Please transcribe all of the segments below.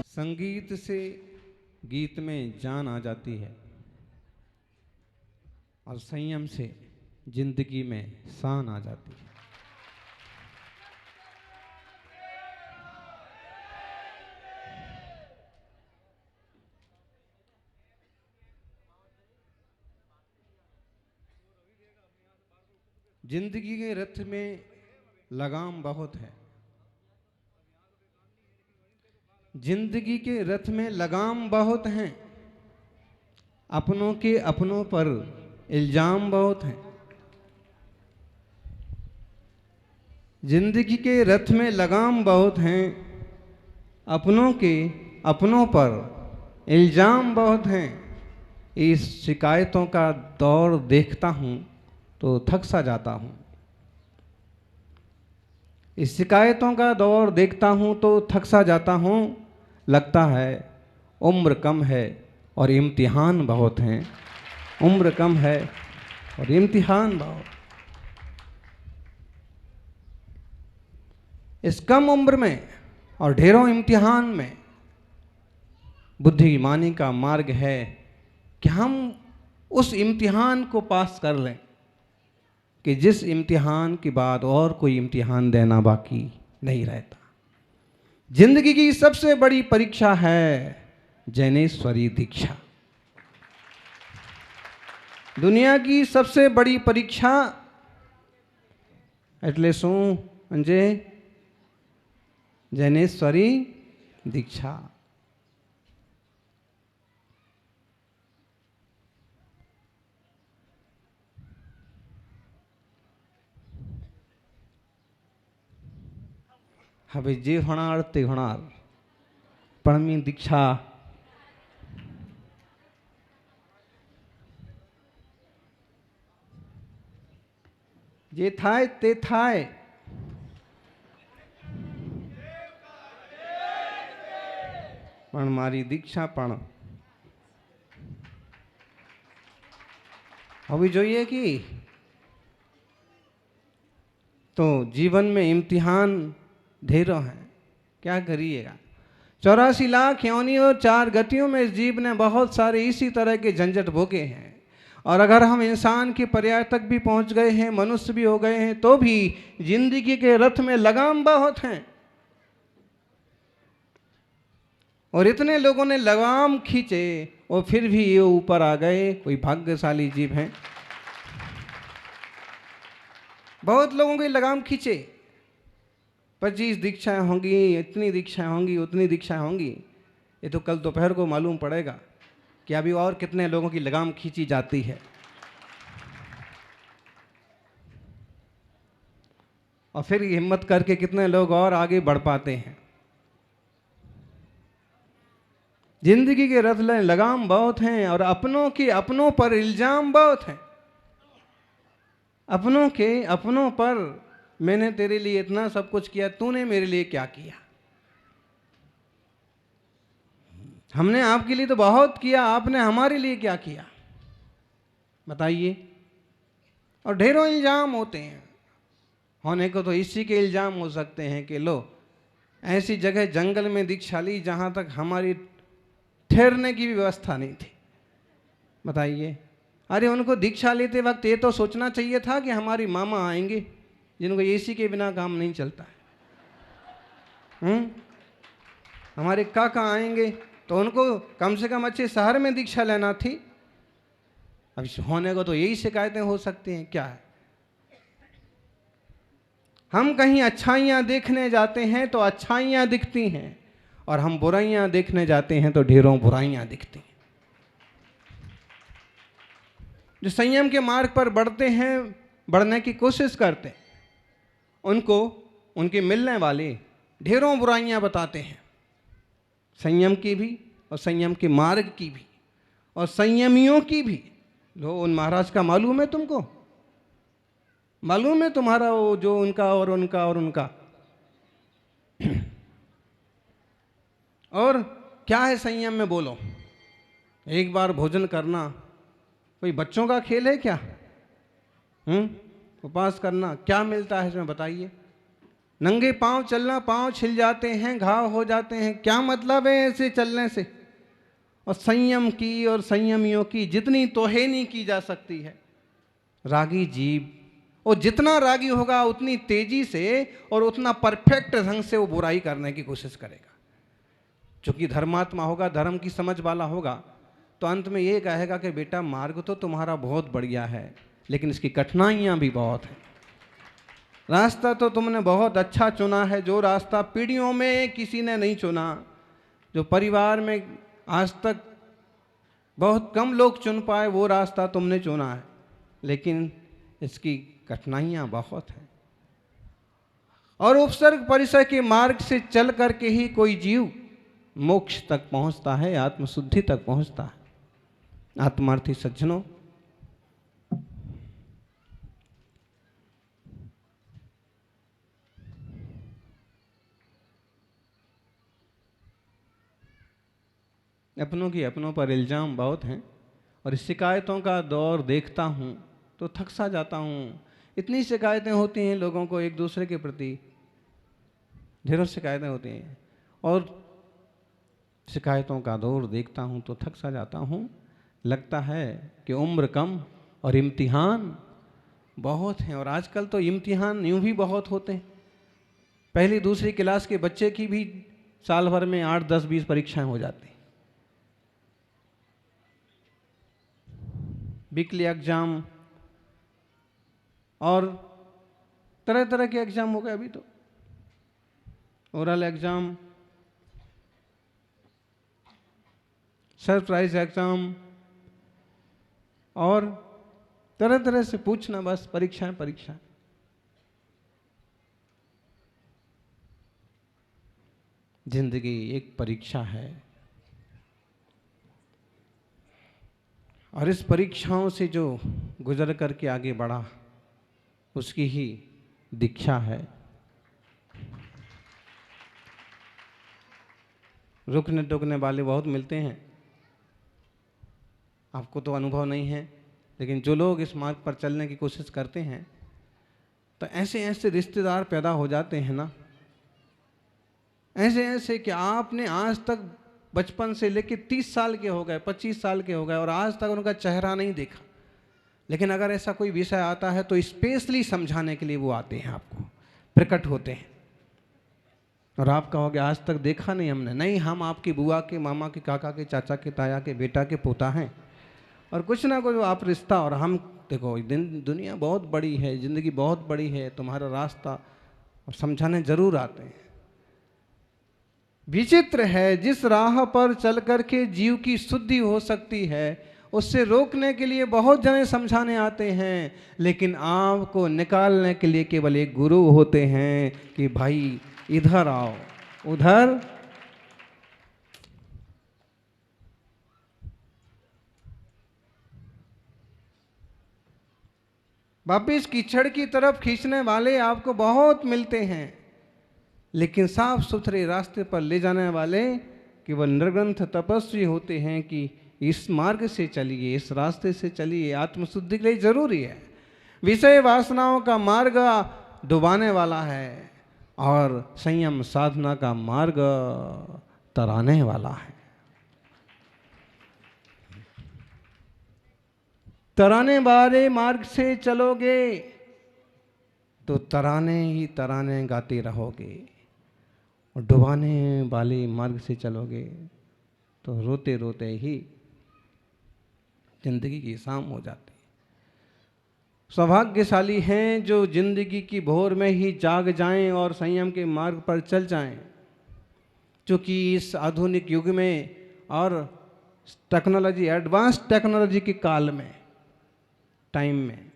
संगीत से गीत में जान आ जाती है और संयम से जिंदगी में शान आ जाती है। जिंदगी के रथ में लगाम बहुत है। जिंदगी के रथ में लगाम बहुत हैं। अपनों के अपनों पर इल्जाम बहुत हैं। जिंदगी के रथ में लगाम बहुत हैं। अपनों के अपनों पर इल्जाम बहुत हैं। इस शिकायतों का दौर देखता हूं तो थक सा जाता हूं। इस शिकायतों का दौर देखता हूं तो थक सा जाता हूं। लगता है उम्र कम है और इम्तिहान बहुत हैं। उम्र कम है और इम्तिहान बहुत। इस कम उम्र में और ढेरों इम्तिहान में बुद्धिमानी का मार्ग है कि हम उस इम्तिहान को पास कर लें कि जिस इम्तिहान के बाद और कोई इम्तिहान देना बाकी नहीं रहता। जिंदगी की सबसे बड़ी परीक्षा है जैनेश्वरी दीक्षा। दुनिया की सबसे बड़ी परीक्षा એટલે શું અંજે जैनेश्वरी दीक्षा। હવે જે હોणार તે હોणार પણ मी दीक्षा જે થાય તે થાય। પણ મારી दीक्षा પણ होवी જોઈએ कि तो जीवन में इम्तिहान ढेरों हैं। क्या करिएगा। 84 लाख योनियों 4 गतियों में इस जीव ने बहुत सारे इसी तरह के झंझट भोगे हैं। और अगर हम इंसान के पर्याय तक भी पहुंच गए हैं, मनुष्य भी हो गए हैं, तो भी जिंदगी के रथ में लगाम बहुत हैं। और इतने लोगों ने लगाम खींचे और फिर भी ये ऊपर आ गए। कोई भाग्यशाली जीव हैं। बहुत लोगों के लगाम खींचे। 25 दीक्षाएं होंगी, इतनी दीक्षाएं होंगी, उतनी दीक्षाएं होंगी। ये तो कल दोपहर को मालूम पड़ेगा कि अभी और कितने लोगों की लगाम खींची जाती है। और फिर हिम्मत करके कितने लोग और आगे बढ़ पाते हैं। जिंदगी के रथ में लगाम बहुत हैं और अपनों के अपनों पर इल्जाम बहुत हैं। अपनों के अपनों पर मैंने तेरे लिए इतना सब कुछ किया, तूने मेरे लिए क्या किया। हमने आपके लिए तो बहुत किया, आपने हमारे लिए क्या किया बताइए। और ढेरों इल्जाम होते हैं। होने को तो इसी के इल्जाम हो सकते हैं कि लो ऐसी जगह जंगल में दीक्षा ली जहां तक हमारी ठहरने की भी व्यवस्था नहीं थी। बताइए। अरे उनको दीक्षा लेते वक्त ये तो सोचना चाहिए था कि हमारी मामा आएंगे जिनको एसी के बिना काम नहीं चलता है। हमारे काका आएंगे तो उनको कम से कम अच्छे शहर में दीक्षा लेना थी। अब होने को तो यही शिकायतें हो सकती हैं। क्या है। हम कहीं अच्छाइयाँ देखने जाते हैं तो अच्छाइयाँ दिखती हैं और हम बुराइयाँ देखने जाते हैं तो ढेरों बुराइयाँ दिखती हैं। जो संयम के मार्ग पर बढ़ते हैं, बढ़ने की कोशिश करते हैं, उनको उनके मिलने वाले ढेरों बुराइयां बताते हैं। संयम की भी और संयम के मार्ग की भी और संयमियों की भी। लो उन महाराज का मालूम है तुमको। मालूम है तुम्हारा वो जो उनका और उनका और उनका। और क्या है संयम में बोलो। एक बार भोजन करना कोई बच्चों का खेल है क्या। उपवास करना क्या मिलता है इसमें बताइए? नंगे पांव चलना, पांव छिल जाते हैं, घाव हो जाते हैं, क्या मतलब है ऐसे चलने से? और संयम की और संयमियों की जितनी तोहेनी की जा सकती है। रागी जीव, और जितना रागी होगा उतनी तेजी से और उतना परफेक्ट ढंग से वो बुराई करने की कोशिश करेगा। चूंकि धर्मात्मा होगा, धर्म की समझ वाला होगा, तो अंत में ये कहेगा कि बेटा मार्ग तो तुम्हारा बहुत बढ़िया है, लेकिन इसकी कठिनाइयां भी बहुत हैं। रास्ता तो तुमने बहुत अच्छा चुना है, जो रास्ता पीढ़ियों में किसी ने नहीं चुना, जो परिवार में आज तक बहुत कम लोग चुन पाए, वो रास्ता तुमने चुना है, लेकिन इसकी कठिनाइयां बहुत हैं। और उपसर्ग परिसर के मार्ग से चल करके ही कोई जीव मोक्ष तक पहुंचता है, आत्मशुद्धि तक पहुंचता है। आत्मार्थी सज्जनों, अपनों की अपनों पर इल्ज़ाम बहुत हैं, और इस शिकायतों का दौर देखता हूँ तो थक सा जाता हूँ। इतनी शिकायतें होती हैं लोगों को एक दूसरे के प्रति, ढेरों शिकायतें होती हैं, और शिकायतों का दौर देखता हूँ तो थक सा जाता हूँ। लगता है कि उम्र कम और इम्तिहान बहुत हैं, और आजकल तो इम्तिहान यूँ भी बहुत होते हैं। पहली दूसरी क्लास के बच्चे की भी साल भर में 8, 10, 20 परीक्षाएं हो जाती हैं। वीकली एग्जाम और तरह तरह के एग्जाम हो गए। अभी तो ओरल एग्जाम, सरप्राइज एग्जाम, और तरह तरह से पूछना, बस परीक्षाएं परीक्षाएं। जिंदगी एक परीक्षा है, और इस परीक्षाओं से जो गुजर करके आगे बढ़ा उसकी ही दीक्षा है। रुकने टुकने वाले बहुत मिलते हैं, आपको तो अनुभव नहीं है, लेकिन जो लोग इस मार्ग पर चलने की कोशिश करते हैं, तो ऐसे ऐसे रिश्तेदार पैदा हो जाते हैं ना, ऐसे ऐसे कि आपने आज तक बचपन से लेकर 30 साल के हो गए, 25 साल के हो गए, और आज तक उनका चेहरा नहीं देखा, लेकिन अगर ऐसा कोई विषय आता है तो स्पेशली समझाने के लिए वो आते हैं, आपको प्रकट होते हैं। और आप कहोगे आज तक देखा नहीं हमने, नहीं, हम आपकी बुआ के, मामा के, काका के, चाचा के, ताया के बेटा के पोता हैं, और कुछ ना कुछ आप रिश्ता। और हम देखो, दुनिया बहुत बड़ी है, ज़िंदगी बहुत बड़ी है, तुम्हारा रास्ता, और समझाने जरूर आते हैं। विचित्र है, जिस राह पर चल करके जीव की शुद्धि हो सकती है, उससे रोकने के लिए बहुत जने समझाने आते हैं, लेकिन आपको निकालने के लिए केवल एक गुरु होते हैं कि भाई इधर आओ, उधर। वापिस कीचड़ की तरफ खींचने वाले आपको बहुत मिलते हैं, लेकिन साफ सुथरे रास्ते पर ले जाने वाले केवल निर्ग्रंथ तपस्वी होते हैं कि इस मार्ग से चलिए, इस रास्ते से चलिए, आत्मशुद्धि के लिए जरूरी है। विषय वासनाओं का मार्ग डुबाने वाला है, और संयम साधना का मार्ग तराने वाला है। तराने वाले मार्ग से चलोगे तो तराने ही तराने गाते रहोगे, और डुबाने वाले मार्ग से चलोगे तो रोते रोते ही जिंदगी की शाम हो जाती है। सौभाग्यशाली हैं जो जिंदगी की भोर में ही जाग जाएं और संयम के मार्ग पर चल जाएं, क्योंकि इस आधुनिक युग में और टेक्नोलॉजी, एडवांस टेक्नोलॉजी के काल में, टाइम में,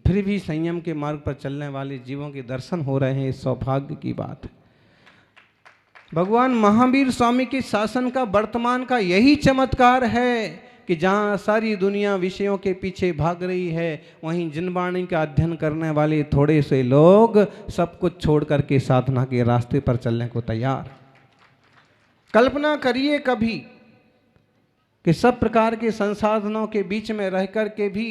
फिर भी संयम के मार्ग पर चलने वाले जीवों के दर्शन हो रहे हैं। इस सौभाग्य की बात है। भगवान महावीर स्वामी के शासन का वर्तमान का यही चमत्कार है कि जहाँ सारी दुनिया विषयों के पीछे भाग रही है, वहीं जिनवाणी का अध्ययन करने वाले थोड़े से लोग सब कुछ छोड़ करके साधना के रास्ते पर चलने को तैयार। कल्पना करिए कभी कि सब प्रकार के संसाधनों के बीच में रह कर के भी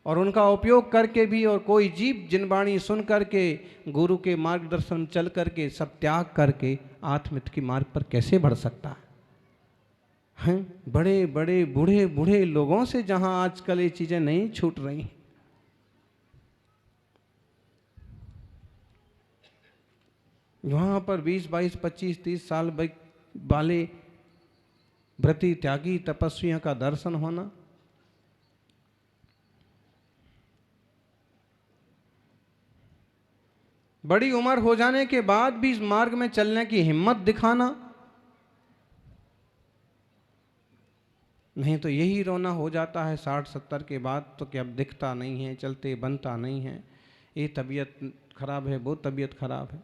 और उनका उपयोग करके भी, और कोई जीव जिनवाणी सुन करके गुरु के मार्गदर्शन चल करके सब त्याग करके आत्महित की मार्ग पर कैसे बढ़ सकता है? बड़े बड़े बूढ़े बूढ़े लोगों से जहां आजकल ये चीजें नहीं छूट रही, वहां पर 20, 22, 25, 30 साल वाले व्रती त्यागी तपस्वियों का दर्शन होना, बड़ी उम्र हो जाने के बाद भी इस मार्ग में चलने की हिम्मत दिखाना, नहीं तो यही रोना हो जाता है 60-70 के बाद तो कि अब दिखता नहीं है, चलते बनता नहीं है, ये तबीयत खराब है, वो तबीयत खराब है,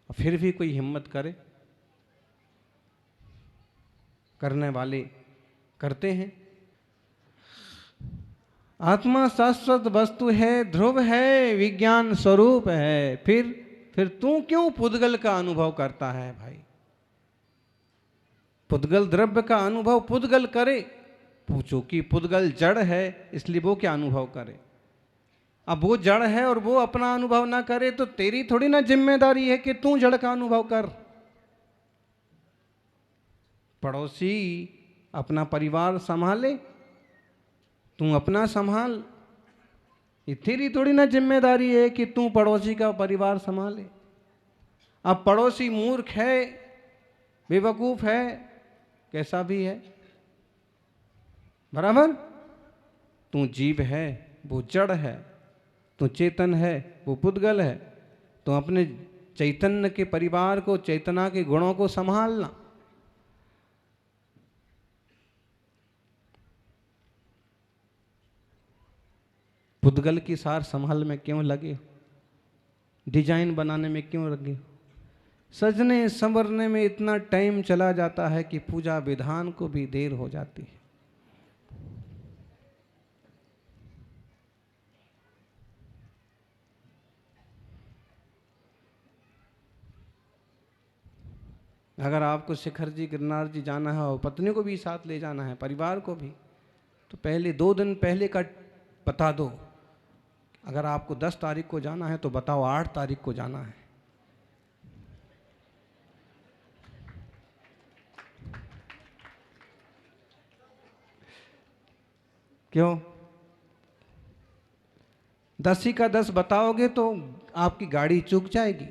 और फिर भी कोई हिम्मत करे, करने वाले करते हैं। आत्मा शाश्वत वस्तु है, ध्रुव है, विज्ञान स्वरूप है, फिर तू क्यों पुद्गल का अनुभव करता है भाई? पुद्गल द्रव्य का अनुभव पुद्गल करे, पूछो कि पुद्गल जड़ है इसलिए वो क्या अनुभव करे? अब वो जड़ है और वो अपना अनुभव ना करे तो तेरी थोड़ी ना जिम्मेदारी है कि तू जड़ का अनुभव कर। पड़ोसी अपना परिवार संभाले, तू अपना संभाल, ये तेरी थोड़ी ना जिम्मेदारी है कि तू पड़ोसी का परिवार संभाले। अब पड़ोसी मूर्ख है, बेवकूफ है, कैसा भी है, बराबर, तू जीव है, वो जड़ है, तू चेतन है, वो पुद्गल है, तो अपने चैतन्य के परिवार को, चेतना के गुणों को संभालना। पुद्गल की सार संभाल में क्यों लगे, डिजाइन बनाने में क्यों लगे? सजने संवरने में इतना टाइम चला जाता है कि पूजा विधान को भी देर हो जाती है। अगर आपको शिखर जी, गिरनार जी जाना है और पत्नी को भी साथ ले जाना है, परिवार को भी, तो पहले 2 दिन पहले का बता दो। अगर आपको 10 तारीख को जाना है तो बताओ 8 तारीख को जाना है। क्यों? 10 ही का 10 बताओगे तो आपकी गाड़ी चूक जाएगी।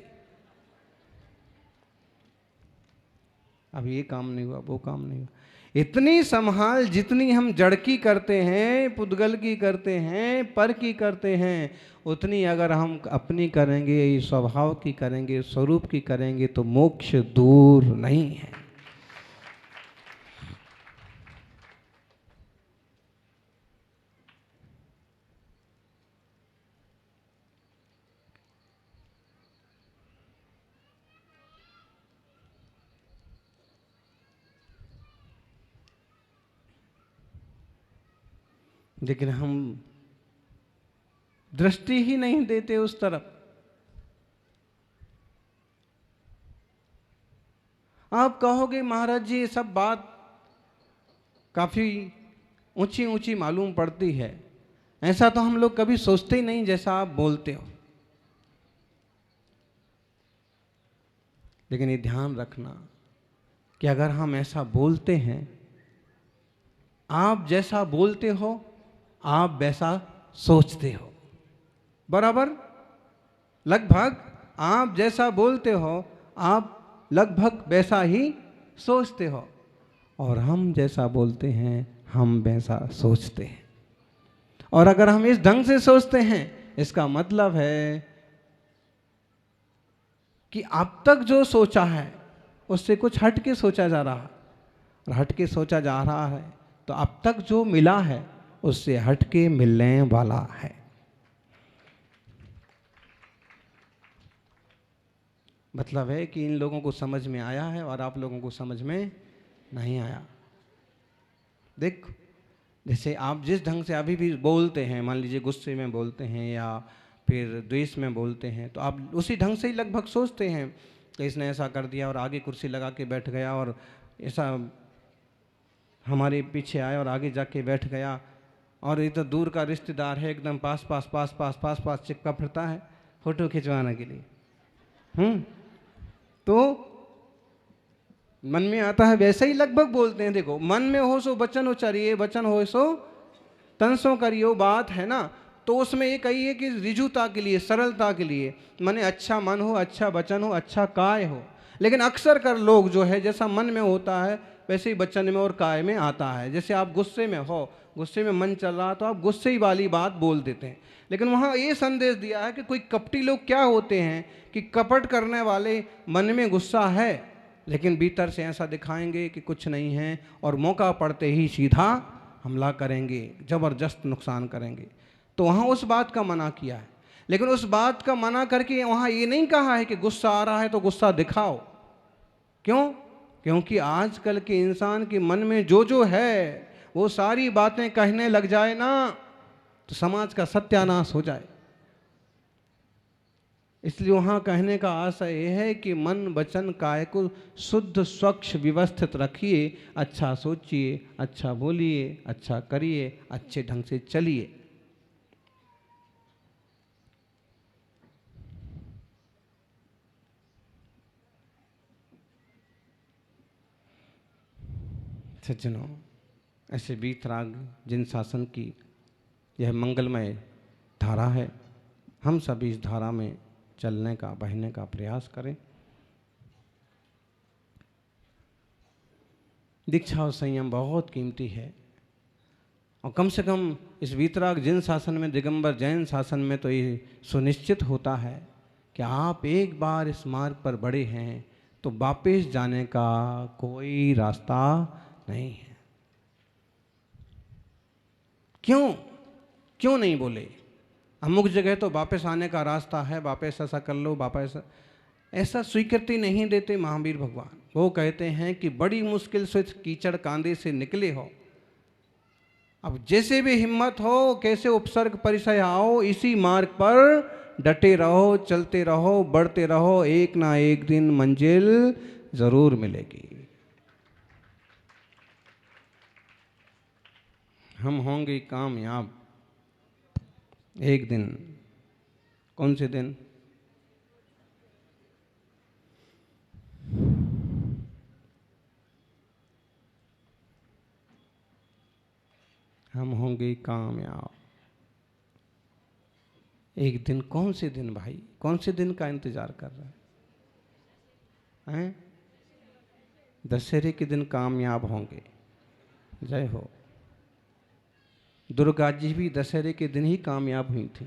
अब ये काम नहीं हुआ, वो काम नहीं हुआ। इतनी संभाल जितनी हम जड़ की करते हैं, पुद्गल की करते हैं, पर की करते हैं, उतनी अगर हम अपनी करेंगे, स्वभाव की करेंगे, स्वरूप की करेंगे, तो मोक्ष दूर नहीं है। लेकिन हम दृष्टि ही नहीं देते उस तरफ। आप कहोगे महाराज जी ये सब बात काफी ऊंची ऊंची मालूम पड़ती है, ऐसा तो हम लोग कभी सोचते ही नहीं जैसा आप बोलते हो। लेकिन ये ध्यान रखना कि अगर हम ऐसा बोलते हैं, आप जैसा बोलते हो आप वैसा सोचते हो, बराबर, लगभग आप जैसा बोलते हो आप लगभग वैसा ही सोचते हो, और हम जैसा बोलते हैं हम वैसा सोचते हैं। और अगर हम इस ढंग से सोचते हैं, इसका मतलब है कि अब तक जो सोचा है उससे कुछ हट के सोचा जा रहा है, और हट के सोचा जा रहा है तो अब तक जो मिला है उससे हट के मिलने वाला है। मतलब है कि इन लोगों को समझ में आया है और आप लोगों को समझ में नहीं आया। देख, जैसे आप जिस ढंग से अभी भी बोलते हैं, मान लीजिए गुस्से में बोलते हैं या फिर द्वेष में बोलते हैं, तो आप उसी ढंग से ही लगभग सोचते हैं कि इसने ऐसा कर दिया और आगे कुर्सी लगा के बैठ गया, और ऐसा हमारे पीछे आया और आगे जाके बैठ गया, और ये तो दूर का रिश्तेदार है, एकदम पास पास पास पास पास पास चिपका फिरता है फोटो खिंचवाने के लिए। तो मन में आता है वैसे ही लगभग बोलते हैं। देखो, मन में हो सो वचन उचारिए, वचन हो सो तन सो करियो, बात है ना। तो उसमें ये कहिए कि रिजुता के लिए, सरलता के लिए, माने अच्छा मन हो, अच्छा वचन हो, अच्छा काय हो। लेकिन अक्सर कर लोग जो है जैसा मन में होता है वैसे ही वचन में और काय में आता है। जैसे आप गुस्से में हो, गुस्से में मन चल रहा तो आप गुस्से ही वाली बात बोल देते हैं। लेकिन वहाँ ये संदेश दिया है कि कोई कपटी लोग क्या होते हैं कि कपट करने वाले मन में गुस्सा है लेकिन भीतर से ऐसा दिखाएंगे कि कुछ नहीं है, और मौका पड़ते ही सीधा हमला करेंगे, ज़बरदस्त नुकसान करेंगे। तो वहाँ उस बात का मना किया है। लेकिन उस बात का मना करके वहाँ ये नहीं कहा है कि गुस्सा आ रहा है तो गुस्सा दिखाओ। क्यों? क्योंकि आजकल के इंसान के मन में जो जो है वो सारी बातें कहने लग जाए ना तो समाज का सत्यानाश हो जाए। इसलिए वहाँ कहने का आशय यह है कि मन वचन काय को शुद्ध स्वच्छ व्यवस्थित रखिए, अच्छा सोचिए, अच्छा बोलिए, अच्छा करिए, अच्छे ढंग से चलिए। सज्जनों, ऐसे वीतराग जिन शासन की यह मंगलमय धारा है, हम सभी इस धारा में चलने का, बहने का प्रयास करें। दीक्षा और संयम बहुत कीमती है, और कम से कम इस वीतराग जिन शासन में, दिगंबर जैन शासन में तो ये सुनिश्चित होता है कि आप एक बार इस मार्ग पर बढ़े हैं तो वापस जाने का कोई रास्ता नहीं है। क्यों नहीं बोले? अमुक जगह तो वापस आने का रास्ता है, वापस ऐसा कर लो, वापस ऐसा स्वीकृति नहीं देते महावीर भगवान। वो कहते हैं कि बड़ी मुश्किल से कीचड़ कांदे से निकले हो, अब जैसे भी हिम्मत हो, कैसे उपसर्ग परिचय आओ, इसी मार्ग पर डटे रहो, चलते रहो, बढ़ते रहो, एक ना एक दिन मंजिल जरूर मिलेगी। हम होंगे कामयाब एक दिन। कौन से दिन? हम होंगे कामयाब एक दिन। कौन से दिन भाई? कौन से दिन का इंतजार कर रहे हैं? दशहरे के दिन कामयाब होंगे। जय हो। दुर्गा जी भी दशहरे के दिन ही कामयाब हुई थी।